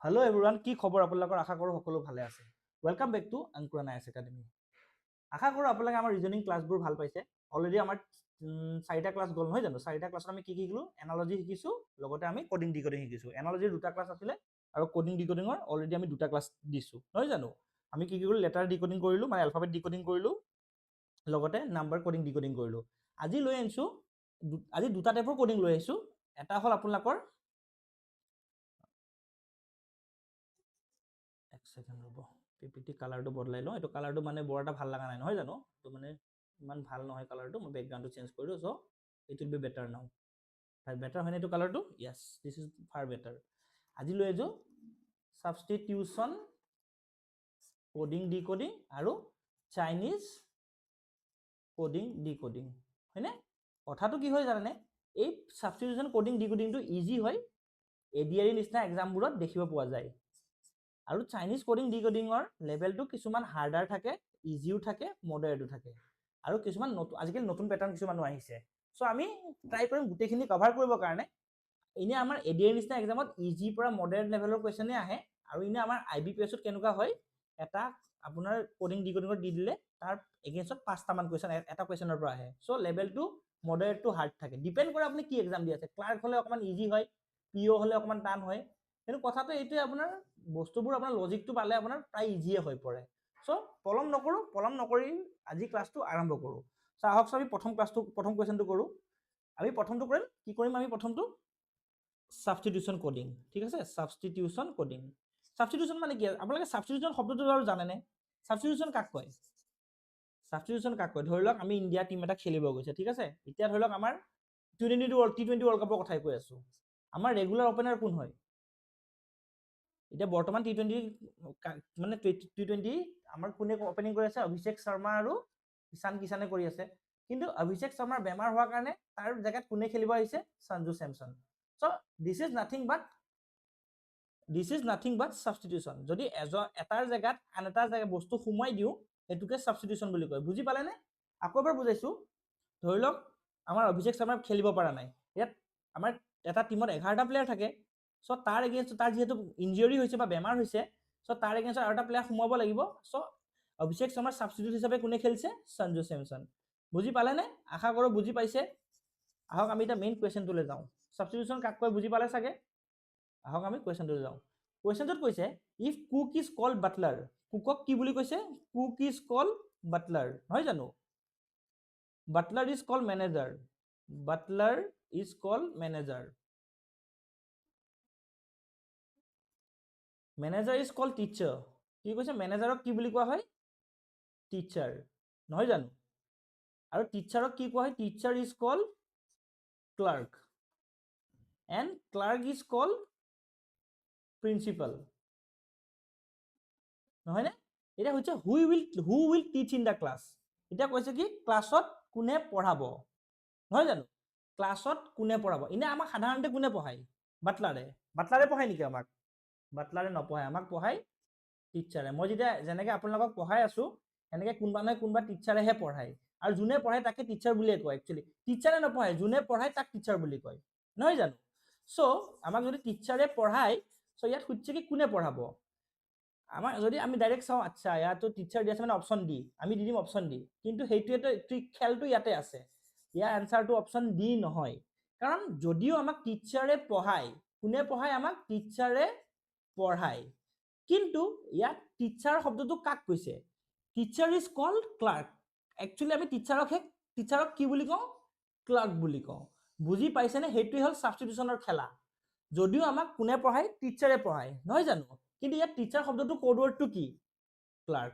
Hello everyone, কি খবৰ আপোনালোকৰ আশা কৰো সকলো ভালে আছে। Welcome back to Ankura nice academy. আশা কৰো আপোনালোকে আমাৰ ৰিজনিং ক্লাছবোৰ ভাল পাইছে। অলৰেডি আমাৰ 4টা ক্লাছ গল নহয় জানো? 4টা ক্লাছত আমি কি শিকিলো? এনালজি শিকিছো, লগতে আমি কোডিং ডিকোডিং শিকিছো। এনালজিৰ দুটা ক্লাছ আছিল আৰু কোডিং ডিকোডিংৰ অলৰেডি আমি দুটা ক্লাছ দিছো নহয় জানো? আমি কি কৰিলো? লেটাৰ ডিকোডিং কৰিলো, মানে এলফাবেট ডিকোডিং কৰিলো, লগতে নাম্বাৰ কোডিং ডিকোডিং কৰিলো। আজি লৈ আনিছো আজি দুটা টাইপৰ কোডিং লৈ আহিছো। এটা হল আপোনালোকৰ এক সেকেন্ড ৰব, পিপিটি কালাৰটো বদলাই লওঁ। এইটো কালাৰটো মানে বৰ এটা ভাল লগা নাই নহয় জানো? তো মানে ইমান ভাল নহয় কালাৰটো। মই বেকগ্ৰাউণ্ডটো চেঞ্জ কৰিলো, so it will be better now. Better হয় না এইটো কালাৰটো? Yes, this is far better. আজি লৈ আহিছো সাবষ্টিটিউশন কোডিং ডিকোডিং আৰু চাইনিজ কোডিং ডিকোডিং, হয়নে? কথাটো কি হয় জানেনে? এই সাবষ্টিটিউশন কোডিং ডিকোডিংটো ইজি হয়, এডিআৰই নিচিনা এক্সামবোৰত দেখিব পোৱা যায়। আৰু চাইনিজ কোডিং ডিকোডিংৰ লেভেলটো কিছুমান হাৰ্ডাৰ থাকে, ইজিও থাকে, মডাৰেটো থাকে, আৰু কিছুমান আজিকালি নতুন প্যাটাৰ্ন কিছুমানো আহিছে। সো আমি ট্ৰাই কৰিম গোটেইখিনি কভাৰ কৰিবৰ কাৰণে। এনে আমাৰ এডিআৰ নিচিনা এক্সামত ইজি পৰা মডাৰেট লেভেলৰ কোৱেশ্যনে আহে, আৰু এনে আমাৰ আইবিপিএছত কেনেকুৱা হয়, এটা আপোনাৰ কোডিং ডিকোডিংৰ দি দিলে তাৰ এগেইনষ্টত 5টা মান কোৱেশ্যন এটা কোৱেশ্যনৰ পৰা আহে। সো লেভেলটো মডাৰেট টু হাৰ্ড থাকে, ডিপেন্ড কৰে আপুনি কি এক্সাম দি আছে। ক্লাৰ্ক হলে অকমান ইজি হয়, পিঅ হলে অকমান টান হয়। কিন্তু কথাটো এইটোৱে, আপোনাৰ বস্তুবোৰ আপোনাৰ লজিকটো পালে আপোনাৰ প্ৰায় ইজিয়ে হৈ পৰে। সো পলম নকৰি আজি ক্লাছটো আৰম্ভ কৰো। সো আহক আমি প্ৰথম কুৱেশ্যনটো কৰো। আমি প্ৰথমটো কৰিম, কি কৰিম আমি প্ৰথমটো? সাবষ্টিটিউশন কোডিং, ঠিক আছে? সাবষ্টিটিউশন কোডিং। সাবষ্টিটিউশন মানে কি? আপোনালোকে সাবষ্টিটিউশন শব্দটো বাৰু জানেনে? সাবষ্টিটিউশন কাক কয়? সাবষ্টিটিউশন কাক কয়? ধৰি লওক আমি ইণ্ডিয়া টিম এটা খেলিব গৈছে, ঠিক আছে? এতিয়া ধৰি লওক আমাৰ টি20 ৱৰ্ল্ড কাপৰ কথাই কৈ আছো। আমাৰ ৰেগুলাৰ ওপেনাৰ কোন হয়? এতিয়া বৰ্তমান টি20 মানে টি20 আমাৰ কোনে ওপেনিং কৰি আছে? অভিষেক শৰ্মা আৰু ঈশান কিষানে কৰি আছে। কিন্তু অভিষেক শৰ্মাৰ বেমাৰ হোৱাৰ কাৰণে তাৰ জেগাত কোনে খেলিব আহিছে? Sanju Samson. So this is nothing but substitution. যদি এটাৰ জেগাত আন এটা বস্তু সোমাই দিওঁ, এটোকে সাবষ্টিটিউশন বুলি কয়। বুজি পালে নে? আকৌ এবাৰ বুজাইছো। ধৰি লওক আমাৰ অভিষেক শৰ্মা খেলিব পৰা নাই, ইয়াত আমাৰ এটা টিমত 11টা প্লেয়াৰ থাকে। সো তাৰ এগেইনষ্ট তাৰ যেহেতু ইনজুৰি হৈছে বা বেমাৰ হৈছে, সো তাৰ এগেইনষ্টত আৰু এটা প্লেয়াৰ সোমাব লাগিব। সো অভিষেক শৰ্মাৰ সাবষ্টিটিউট হিচাপে কোনে খেলিছে? সঞ্জু চেমছন। বুজি পালে নে? আশা কৰো বুজি পাইছে। আহক আমি এটা মেইন কুৱেশ্যনটোলৈ যাওঁ। সাবষ্টিটিউশন কাক কয় বুজি পালে চাগে? আহক আমি কুৱেশ্যনটোলৈ যাওঁ। কুৱেশ্যনটোত কৈছে if cook is called butler. কুকক কি বুলি কৈছে? কুক ইজ কল্ড বাটলাৰ, নহয় জানো? Butler is called manager. Butler is called manager. Manager is called teacher. কি কৈছে? মেনেজাৰক কি বুলি কোৱা হয়? টিচাৰ, নহয় জানো? আৰু টিচাৰক কি কোৱা হয়? Teacher is called clerk, and clerk is called principal, নহয় নে? এটা হৈছে who will teach in the class. এতিয়া কৈছে কি ক্লাছত কোনে পঢ়াব, নহয় জানো? ক্লাছত কোনে পঢ়াব? এনে আমাক সাধাৰণতে কোনে পঢ়ায়? বাটলাৰে পঢ়ায় নেকি আমাক? বাটলাৰে নপঢ়ায়, আমাক পঢ়ায় টিচাৰে। মই যেতিয়া যেনেকে আপোনালোকক পঢ়াই আছো, এনেকে কোনোবা নহয় কোনোবা টিচাৰেহে পঢ়ায়, আৰু যোনে পঢ়ায় তাকে টিচাৰ বুলিয়ে কয়। একচুৱেলি টিচাৰে নপঢ়ায়, যোনে পঢ়ায় তাক টিচাৰ বুলি কয়, নহয় জানো? সো আমাক যদি টিচাৰে পঢ়ায়, সো ইয়াত সুধিছে কি কোনে পঢ়াব? আমাৰ যদি আমি ডাইৰেক্ট চাওঁ, আচ্ছা ইয়াতো টিচাৰ দি আছে মানে অপশ্যন ডি, আমি দি দিম অপশ্যন ডি। কিন্তু সেইটোৱেতো খেলটো ইয়াতে আছে। ইয়াৰ এনচাৰটো অপশ্যন ডি নহয়। কাৰণ যদিও আমাক টিচাৰে পঢ়ায়, কোনে পঢ়ায়? আমাক টিচাৰে পঢ়ায়। কিন্তু ইয়াত টিচাৰ শব্দটো কাক কৈছে? Teacher is called clerk. Actually আমি টিচাৰক কি বুলি কওঁ? ক্লাৰ্ক বুলি কওঁ। বুজি পাইছেনে? সেইটোৱে হ'ল সাবষ্টিটিউশনৰ খেলা। যদিও আমাক কোনে পঢ়ায়? টিচাৰে পঢ়ায়, নহয় জানো? কিন্তু ইয়াত টিচাৰ শব্দটো কোড ৱৰ্ডটো কি? Clerk.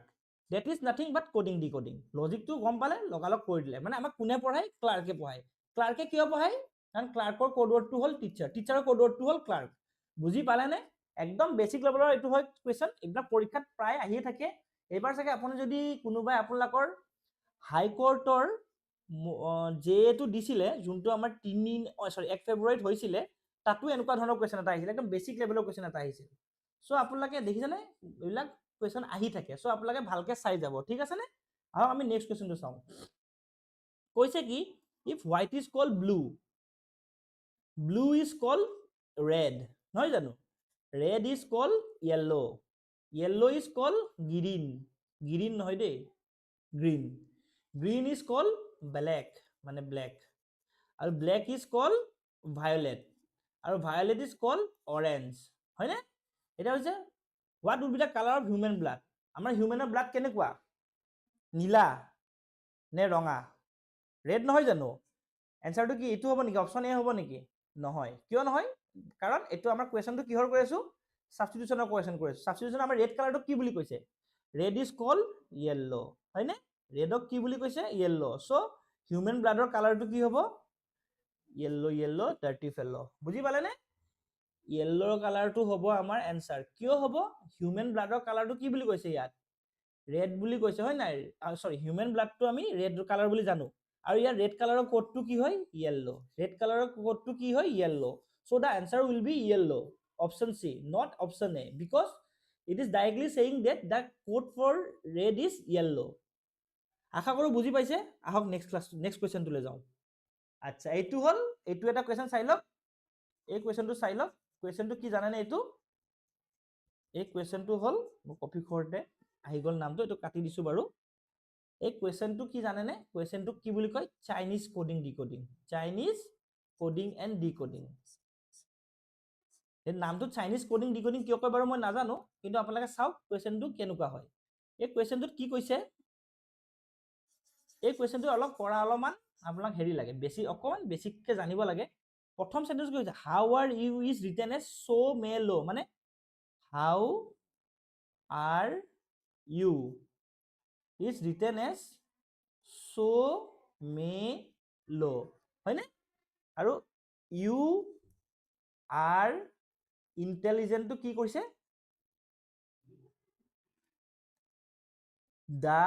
That is nothing but coding decoding. লজিকটো গম পালে লগালগ কৰি দিলে। মানে আমাক কোনে পঢ়ায়? ক্লাৰ্কে পঢ়ায়। ক্লাৰ্কে কিয় পঢ়ায়? কাৰণ ক্লাৰ্কৰ কোড ৱৰ্ডটো হ'ল টিচাৰ, টিচাৰৰ কোড ৱৰ্ডটো হ'ল ক্লাৰ্ক। বুজি পালেনে? একদম বেছিক লেভেলৰ এইটো হয় কুৱেশ্যন। এইবিলাক পৰীক্ষাত প্ৰায় আহিয়ে থাকে। এইবাৰ চাগে আপুনি যদি কোনোবাই আপোনালোকৰ হাইকোৰ্টৰ জেটো দিছিলে, যোনটো আমাৰ 1 ফেব্ৰুৱাৰীত হৈছিলে, তাতো এনেকুৱা ধৰণৰ কুৱেশ্যন এটা আহিছিলে, একদম বেছিক লেভেলৰ কুৱেশ্যন এটা আহিছিল। সো আপোনালোকে দেখিছেনে এইবিলাক কুৱেশ্যন আহি থাকে। সো আপোনালোকে ভালকে চাই যাব, ঠিক আছে নে? আহক আমি নেক্সট কুৱেশ্যনটো চাওঁ। কৈছে কি if white is called blue, blue is called red, নহয় জানো? red is called yellow, yellow is called green, green নহয় দেই, green, green is called black মানে black, আৰু black is called violet, আৰু violet is called orange, হয় নে? এটা হৈছে what would be the color of human blood? আমাৰ হিউমেনৰ ব্লাড কেনেকুৱা, নীলা নে ৰঙা, ৰেড নহয় জানো? এনসাৰটো কি এইটো হ'ব নেকি, অপশ্যন এ হ'ব নেকি? নহয়, কিয় নহয়? কাৰণ এইটো আমাৰ কুৱেশ্যনটো কিহৰ কৰি আছো, সাবস্টিটিউশনৰ কুৱেশ্যন কৰি আছো। সাবস্টিটিউশন আমাৰ ৰেড কালাৰটো কি বুলি কৈছে, ৰেড ইজ কল্ড য়েল্লো, হয়নে? ৰেডক কি বুলি কৈছে, য়েল্লো। চ' হিউমেন ব্লাডৰ কালাৰটো কি হ'ব, য়েল্লো, য়েল্লো, ডাৰ্টি ফেল্লো। বুজি পালেনে? য়েল্লোৰ কালাৰটো হ'ব আমাৰ এনসাৰ। কিয় হ'ব, হিউমেন ব্লাডৰ কালাৰটো কি বুলি কৈছে ইয়াত, ৰেড বুলি কৈছে, হয় নাই? সৰি, হিউমেন ব্লাডটো আমি ৰেড কালাৰ বুলি জানো, আৰু ইয়াৰ ৰেড কালাৰৰ কোডটো কি হয়, য়েল্লো। ৰেড কালাৰৰ কোডটো কি হয়, yellow. So the answer will be yellow. Option C, not option A, because it is directly saying that the code for red is yellow. আশা কৰো বুজি পাইছে। আহক নেক্সট ক্লাছ, নেক্সট কুৱেশ্যনটোলৈ যাওঁ। আচ্ছা, এইটো হ'ল, এইটো এটা কুৱেশ্যন চাই লওক, এই কুৱেশ্যনটো চাই লওক। কুৱেশ্যনটো কি জানেনে? এইটো, এই কুৱেশ্যনটো হ'ল, মই কপি কৰোঁতে আহি গ'ল নামটো, এইটো কাটি দিছো বাৰু। এই কুৱেশ্যনটো কি জানেনে? কুৱেশ্যনটো কি বুলি কয়, Chinese coding decoding, Chinese coding and decoding. এই নামটো চাইনিজ কোডিং ডিকোডিং কিয় কয় বাৰু মই নাজানো, কিন্তু আপোনালোকে চাওক কুৱেশ্যনটো কেনেকুৱা হয়। এই কুৱেশ্যনটোত কি কৈছে, এই কুৱেশ্যনটো অলপ কৰা, অলপমান আপোনাক হেৰি লাগে, বেছি অকণমান বেছিককৈ জানিব লাগে। প্ৰথম চেণ্টেন্স কি হৈছে, how are you is written as চ' মে ল', মানে how are you is written as চ' মে ল', হয়নে? আৰু ইউ আৰ ইণ্টেলিজেণ্টটো কি কৰিছে, দা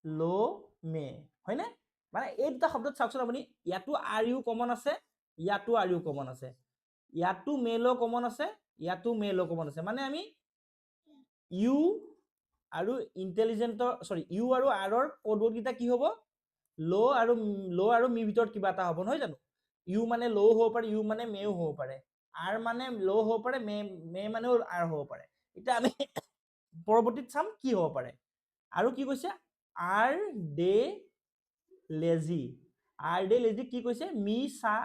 ল' মে, হয়নে? মানে এই দুটা শব্দত চাওকচোন আপুনি, ইয়াতো আৰ ইউ কমন আছে, ইয়াতো আৰ ইউ কমন আছে, ইয়াতো মে ল' কমন আছে, ইয়াতো মে ল' কমন আছে। মানে আমি ইউ আৰু ইণ্টেলিজেণ্টৰ, সৰি, ইউ আৰু আৰৰ কোডৱৰ্ডকেইটা কি হ'ব, ল' আৰু মি ভিতৰত কিবা এটা হ'ব, নহয় জানো? ইউ মানে ল' হ'ব পাৰে, ইউ মানে মেও হ'ব পাৰে, আৰ মানে ল' হ'ব পাৰে, মে মানেও আৰ হ'ব পাৰে। এতিয়া আমি পৰৱৰ্তীত চাম কি হ'ব পাৰে। আৰু কি কৈছে, আৰ দে লেজি, আৰ দে লেজি কি কৈছে, মি চা,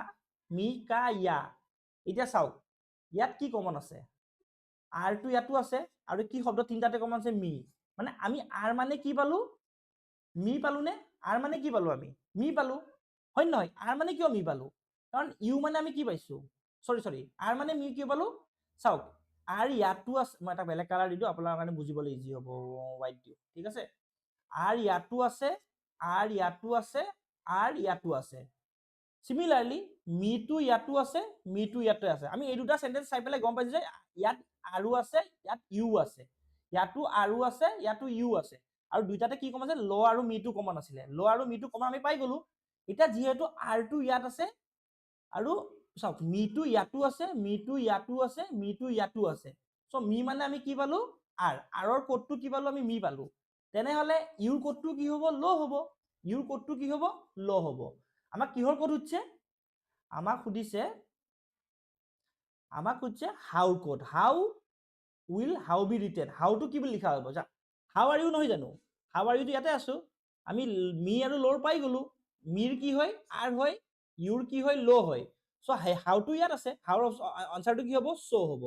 মি কা ইয়া। এতিয়া চাওক ইয়াত কি কমন আছে, আৰটো ইয়াতো আছে, আৰু কি শব্দ তিনিটাতে কমন আছে, মি। মানে আমি আৰ মানে কি পালো, মি পালো নে? আৰ মানে কি পালো, আমি মি পালো, হয় নহয়? আৰ মানে কিয় মি পালো, কাৰণ ইউ মানে আমি কি পাইছো, সৰি, আৰ মানে মি কি পালো। চাওক, আৰ ইয়াতো আছে, মই এটা বেলেগ কালাৰ দি দিওঁ আপোনালোকৰ কাৰণে বুজিবলৈ ইজি হ'ব, হোৱাইট দিওঁ, ঠিক আছে? আৰ ইয়াতো আছে, আৰ ইয়াতো আছে, আৰ ইয়াতো আছে। সিমিলাৰলি মিটো ইয়াতো আছে, মিটো ইয়াতো আছে। আমি এই দুটা সেন্টেন্স চাই পেলাই গম পাইছো যে ইয়াত আৰু আছে, ইয়াত ইউ আছে, ইয়াতো আৰু আছে, ইয়াতো ইউ আছে, আৰু দুইটাতে কি কমন আছে, ল আৰু মিটো কমন আছিলে, ল আৰু মিটো কমন আমি পাই গলো। এতিয়া যিহেতু আৰটো ইয়াত আছে, আৰু চাওক মিটো ইয়াতো আছে, মিটো ইয়াতো আছে, মিটো ইয়াতো আছে, চ' মি মানে আমি কি পালো, আৰৰ কোডটো কি পালো, আমি মি পালো। তেনেহলে ইউৰ কোডটো কি হ'ব, ল' হ'ব, ইউৰ কোডটো কি হ'ব, ল' হ'ব। আমাক কিহৰ কোড সুধিছে, আমাক সুধিছে হাউ কোড, হাউ বি ৰিটেন, হাউটো কি বুলি লিখা হ'ব, হাউ আৰ ইউ নহয় জানো, হাউ আৰ ইউটো ইয়াতে আছো, আমি মি আৰু ল'ৰ পাই গলো, মিৰ কি হয়, আৰ হয়, ইউৰ কি হয়, ল' হয়। চ' হাউটো ইয়াত আছে, হাউৰ আনচাৰটো কি হ'ব, চ' হ'ব,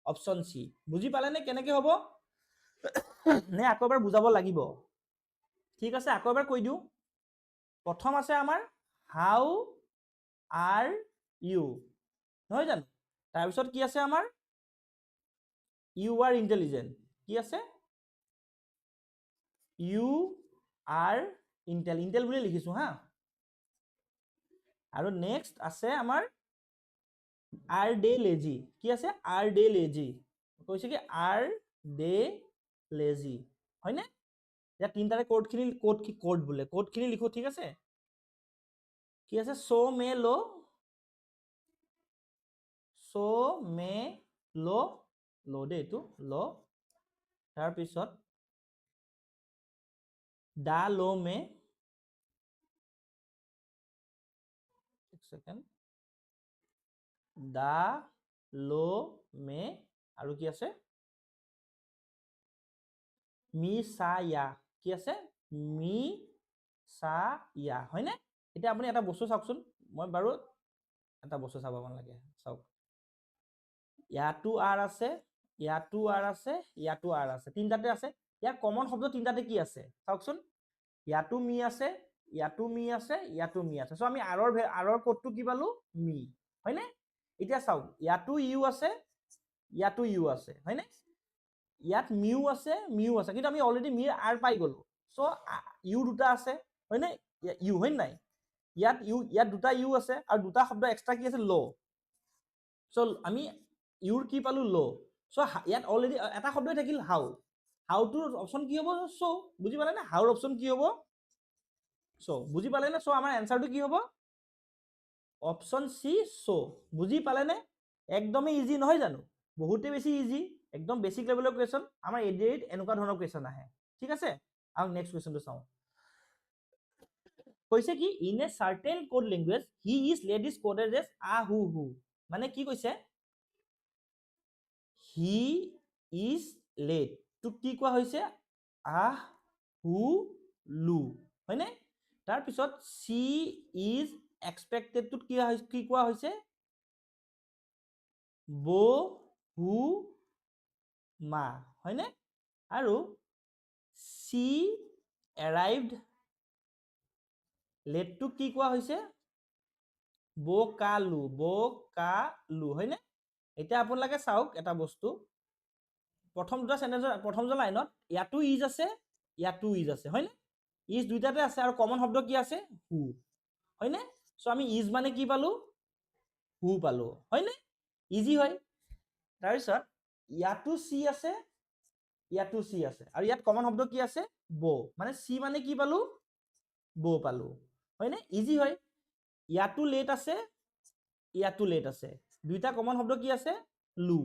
অপশ্যন চি। বুজি পালে নে কেনেকে হ'ব, নে আকৌ এবাৰ বুজাব লাগিব? ঠিক আছে, আকৌ এবাৰ কৈ দিওঁ। প্ৰথম আছে আমাৰ হাউ আৰ ইউ, নহয় জানো? তাৰপিছত কি আছে আমাৰ, ইউ আৰ ইণ্টেলিজেণ্ট, কি আছে, ইউ আৰ ইণ্টেল বুলি লিখিছো হা। আৰু নেক্সট আছে আমাৰ আৰ দে লেজি, কি আছে, আৰ দে লেজি, কৈছে কি আৰ দে লেজি, হয়নে? এতিয়া তিনিটাৰে কোড বোলে, কোডখিনি লিখো, ঠিক আছে? কি আছে, চ' মে ল', দেই এইটো ল', তাৰপিছত দা ল' মে, এক ছেকেণ্ড, দা ল' মে আৰু কি আছে মি সা ইয়া কি আছে মি সা ইয়া হয়নে এতিয়া আপুনি এটা বস্তু চাওকচোন মই বাৰু এটা বস্তু চাব মন লাগে চাওক ইয়াতো আৰ আছে ইয়াতো আৰ আছে ইয়াতো আৰ আছে তিনটাতে আছে ইয়াৰ কমন শব্দ তিনটাতে কি আছে চাওকচোন ইয়াতো মি আছে ইয়াতো মি আছে ইয়াতো মি আছে সো আমি আৰৰ কোডটো কি পালো মি হয়নে এতিয়া চাওক ইয়াতো ইউ আছে ইয়াতো ইউ আছে হয়নে ইয়াত মিউ আছে কিন্তু আমি অলৰেডি মিৰ আৰ পাই গলো সো ইউ দুটা আছে হয়নে ইউ হয় নাই ইয়াত দুটা ইউ আছে আৰু দুটা শব্দ এক্সট্ৰা কি আছে ল সো আমি ইউৰ কি পালো ল সো ইয়াত অলৰেডি এটা শব্দই থাকিল হাউটোৰ অপশন কি হ'ব সো বুজি পালে না হাউৰ অপশন কি হ'ব সো বুজি পালে না সো আমাৰ এনসাৰটো কি হ'ব অপশন সি সো বুজি পালে নে একদমই ইজি নহয় জানো বহুতে বেছি ইজি একদম বেসিক লেভেলৰ কোৱেশ্চন আমাৰ এডিএত এনেকুৱা ধৰণৰ কোৱেশ্চন আহে ঠিক আছে আৰু নেক্সট কোৱেশ্চনটো চাওঁ কৈছে কি in a certain code language he is ladies coded as আ হু মানে কি কৈছে হি ইজ লেট তো কি কোৱা হৈছে আহ হু লু হয়নে তাৰ পিছত সি ইজ এক্সপেক্টেড তো কি কোৱা হৈছে বো হু মা হয়নে আৰু সি এৰাইভড লেট তো কি কোৱা হৈছে বোকালু হয়নে এতিয়া আপোনালোকে চাওক এটা বস্তু প্ৰথম দুটা সেন্টেন্সৰ প্ৰথম লাইনত ইয়াতো ইজ আছে হয়নে ইজ দুইটাতে আছে আৰু কমন শব্দ কি আছে হু হয়নে সো আমি ইজ মানে কি পালো হু পালো হয়নে ইজি হয় তাৰপিছত ইয়াতো সি আছে আৰু ইয়াত কমন শব্দ কি আছে বো মানে সি মানে কি পালো বো পালো হয়নে ইজি হয় ইয়াতো লেট আছে দুইটা কমন শব্দ কি আছে লু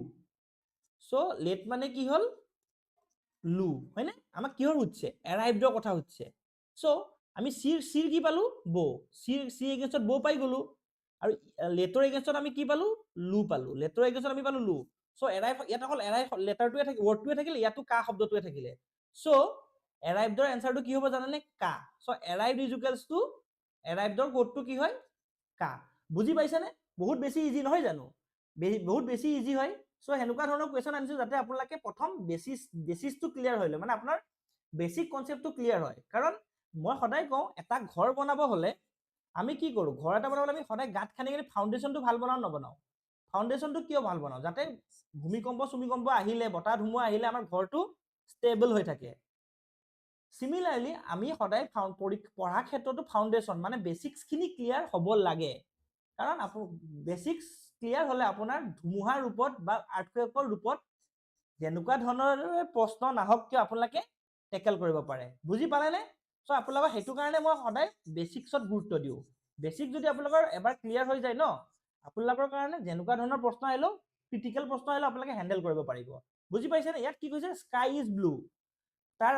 সো লেট মানে কি হল লু হয়নে আমাক কিহৰ হচ্ছে এৰাইভডৰ কথা হচ্ছে সো আমি সিৰ কি পালো বো সি এগেইনষ্টত বো পাই গলো আৰু লেটৰ এগেইনষ্টত আমি কি পালো লু পালো লেটৰ এগেইনষ্টত আমি পালো লু সো এৰাইভ ইয়াত অকল এৰাইভ লেটাৰটোৱে থাকিলে ৱৰ্ডটোৱে থাকিলে ইয়াতো কা শব্দটোৱে থাকিলে সো এৰাইভডৰ এনসাৰটো কি হ'ব জানেনে কা সো এৰাইভড ইজ ইকুৱেলছ টু এৰাইভডৰ কোডটো কি হয় কা বুজি পাইছেনে বহুত বেছি ইজি নহয় জানো বহুত বেছি ইজি হয় সো হেনুকা ধৰণৰ কোৱেশ্চন আনিছো যাতে আপোনালোকে প্ৰথম বেসিসটো ক্লিয়াৰ হৈ লয় মানে আপোনাৰ বেসিক কনসেপ্টটো ক্লিয়াৰ হয় কাৰণ মই সদায় কওঁ এটা ঘৰ বনাব হলে আমি কি কৰো ঘৰ এটা বনাবলৈ আমি সদায় গাঁত খানি কিনে ফাউন্ডেশনটো ভাল নবনাও ফাউন্ডেশনটো কিয় ভাল বনাও যাতে ভূমিকম্প আহিলে বতাহ ধুমুহা আহিলে আমাৰ ঘৰটো ষ্টেবল হৈ থাকে সিমিলাৰলি আমি সদায় পঢ়া ক্ষেত্ৰটো ফাউন্ডেশন মানে বেসিক্স খিনি ক্লিয়াৰ হ'ব লাগে কাৰণ বেসিক্স ক্লিয়াৰ হলে আপোনাৰ ধুমুহাৰ ৰূপত বা আৰ্থকুৱেকৰ ৰূপত যেনেকুৱা ধৰণৰ প্ৰশ্ন নাহক কিয় আপোনালোকে টেকেল কৰিব পাৰে বুজি পালেনে সো আপোনালোকৰ হেতু কাৰণে মই সদায় বেসিক্সত গুৰুত্ব দিও বেসিক যদি আপোনালোকৰ এবাৰ ক্লিয়াৰ হৈ যায় ন আপোনালোকৰ কাৰণে যেনেকুৱা ধৰণৰ প্ৰশ্ন আহিলো ক্ৰিটিকেল প্ৰশ্ন আহিলো আপোনালোকে হ্যান্ডেল কৰিব পাৰিব বুজি পাইছেনে ইয়াত কি কৈছে স্কাই ইজ ব্লু তাৰ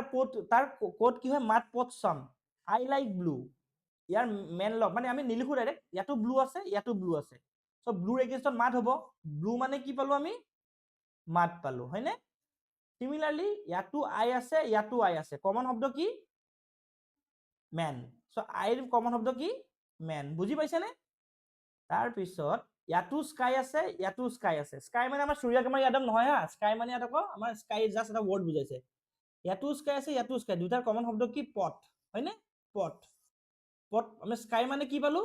কোড কি হয় মাত পথ সাম আই লাইক ব্লু ইয়াৰ মেন লগ মানে আমি নিলিখো ডাইৰেক্ট ইয়াতো ব্লু আছে সো ব্লুৰ এগেইনষ্টত মাত হ'ব ব্লু মানে কি পালো আমি মাত পালো হয়নে সিমিলাৰলি ইয়াতো আই আছে কমন শব্দ কি মেন সো আইৰ কমন শব্দ কি মেন বুজি পাইছেনে তাৰ পিছত ইয়াতো স্কাই আছে স্কাই মানে আমাৰ সূৰ্য কুমাৰ যাদৱ নহয় হা স্কাই মানে এটা আমাৰ স্কাই জাস্ট এটা ওয়াৰ্ড বুজাইছে ইয়াতো স্কাই আছে দুটাৰ কমন শব্দ কি পথ হয়নে পথ আমি স্কাই মানে কি পালো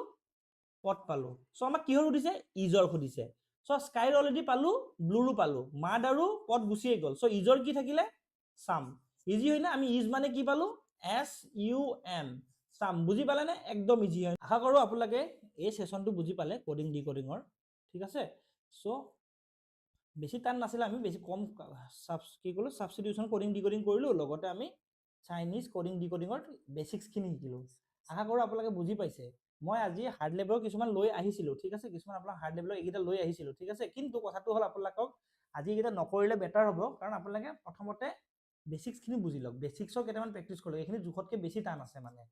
পথ পালো সো আমাক কিহৰ সুধিছে ইজৰ সুধিছে সো স্কাইৰ অলৰেডি পালো ব্লুৰো পালো মাড আৰু পথ গুছিয়ে গল সো ইজৰ কি থাকিলে সাম ইজি হয় না আমি ইজ মানে কি পালো SUM সাম বুজি পালে নে একদম ইজি হয় আশা কৰো আপোনালোকে এই সেশনটো বুজি পালে কোডিং ডিকোডিংৰ ঠিক আছে সো বেছি টান নাছিল আমি বেছি কম কি কলো সাবস্টিটিউশন কোডিং ডিকোডিং কৰিলো লগতে আমি চাইনিজ কোডিং ডিকোডিংৰ বেসিক্স খিনি শিকিলো আশা কৰো আপোনালোকে বুজি পাইছে মই আজি হাৰ্ড লেভেলৰ কিছুমান লৈ আহিছিলো ঠিক আছে কিছুমান আপোনাক হাৰ্ড লেভেলৰ এইকেইটা লৈ আহিছিলো ঠিক আছে কিন্তু কথাটো হল আপোনালোকক আজি এইকেইটা নকৰিলে বেটাৰ হ'ব কাৰণ আপোনালোকে প্ৰথমতে বেসিক্স খিনি বুজি লওক বেসিক্সৰ কেইটামান প্ৰেক্টিস কৰক এইখিনি জুখতকে বেছি টান আছে মানে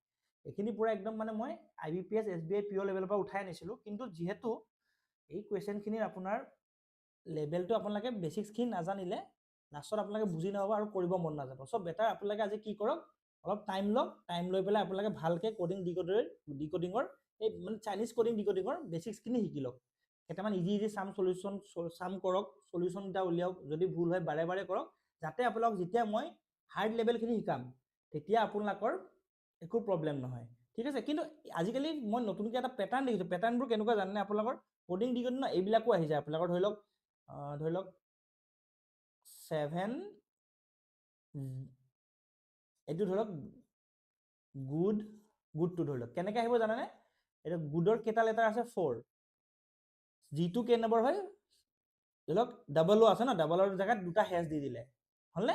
এইখিনি পুৰা একদম মানে মই IBPS SBI পিঅ লেভেলৰ পৰা উঠাই আনিছিলো কিন্তু যেহেতু এই কোৱেশ্চন খিনিৰ আপোনাৰ লেভেলটো আপোনালোকে বেছিকখিনি নাজানিলে লাষ্টত আপোনালোকে বুজি নাপাব আৰু কৰিব মন নাযাব। চ' বেটাৰ আপোনালোকে আজি কি কৰক, অলপ টাইম লওক, টাইম লৈ পেলাই আপোনালোকে ভালকৈ কোডিং ডিকোডিঙৰ এই মানে চাইনিজ কোডিং ডিকোডিঙৰ বেছিকখিনি শিকি লওক। কেইটামান ইজি চাম কৰক, চলিউশ্যন এটা উলিয়াওক, যদি ভুল হয় বাৰে বাৰে কৰক, যাতে আপোনালোক যেতিয়া মই হাৰ্ড লেভেলখিনি শিকাম তেতিয়া আপোনালোকৰ একো প্ৰব্লেম নহয়, ঠিক আছে। কিন্তু আজিকালি মই নতুনকৈ এটা পেটাৰ্ণ দেখিছোঁ, পেটাৰ্ণবোৰ কেনেকুৱা জানেনে আপোনালোকৰ, কোডিং ডিকোডিং ন এইবিলাকো আহি যায় আপোনালোকৰ। ধৰি লওক 7 এইটো ধৰক গুডটো ধৰি লওক কেনেকৈ আহিব জানেনে, এইটো গুডৰ কেইটা লেটাৰ আছে 4, যিটো কেই নম্বৰ হয় ধৰি লওক ডাবল ও আছে ন, ডাবলৰ জেগাত দুটা হেছ দি দিলে হ'লনে,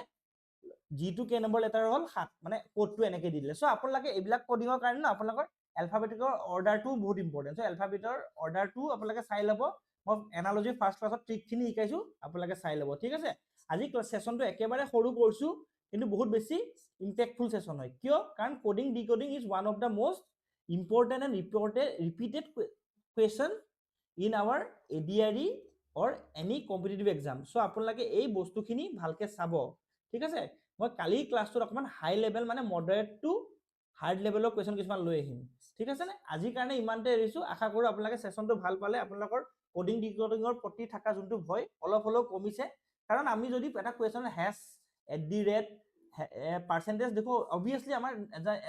যিটো কেই নম্বৰ লেটাৰ হ'ল 7, মানে কোডটো এনেকৈ দি দিলে। চ' আপোনালোকে এইবিলাক কোডিঙৰ কাৰণে ন আপোনালোকৰ এলফাবেটিকৰ অৰ্ডাৰটো বহুত ইম্পৰ্টেণ্ট। চ' এলফাবেটৰ অৰ্ডাৰটো আপোনালোকে চাই ল'ব। মই এনালজি ফাৰ্ষ্ট ক্লাছত ট্ৰিকখিনি শিকাইছোঁ, আপোনালোকে চাই ল'ব, ঠিক আছে। আজি ছেশ্যনটো একেবাৰে সৰু কৰিছোঁ কিন্তু বহুত বেছি ইম্পেক্টফুল ছেশ্যন হয়। কিয়? কাৰণ coding decoding is one of the most important and repeated question in our ADRE or any competitive exam. So' আপোনালোকে এই বস্তুখিনি ভালকৈ চাব, ঠিক আছে। মই কালি ক্লাছটোত অকণমান হাই লেভেল মানে মডাৰেট টু হাৰ্ড লেভেলৰ কুৱেশ্যন কিছুমান লৈ আহিম, ঠিক আছে নে। আজিৰ কাৰণে ইমানতে এৰিছোঁ। আশা কৰোঁ আপোনালোকে ছেশ্যনটো ভাল পালে, আপোনালোকৰ কোডিং ডিকোডিঙৰ প্ৰতি থকা যোনটো ভয় অলপ হ'লেও কমিছে। কাৰণ আমি যদি এটা কুৱেশ্যনৰ পাৰ্চেণ্টেজ দেখো, অবভিয়াছলি আমাৰ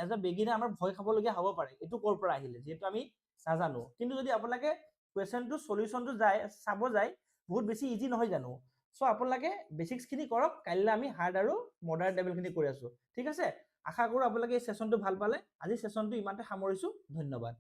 এজ এ বিগিনাৰ আমাৰ ভয় খাবলগীয়া হ'ব পাৰে, এইটো ক'ৰ পৰা আহিলে, যিহেতু আমি নাজানো। কিন্তু যদি আপোনালোকে কুৱেশ্যনটো চলিউশ্যনটো চাব যায়, বহুত বেছি ইজি নহয় জানো। চ' আপোনালোকে বেছিকছখিনি কৰক, কাইলৈ আমি হাৰ্ড আৰু মডাৰেট লেভেলখিনি কৰি আছোঁ, ঠিক আছে। আশা কৰোঁ আপোনালোকে এই ছেশ্যনটো ভাল পালে। আজি ছেশ্যনটো ইমানতে সামৰিছোঁ, ধন্যবাদ।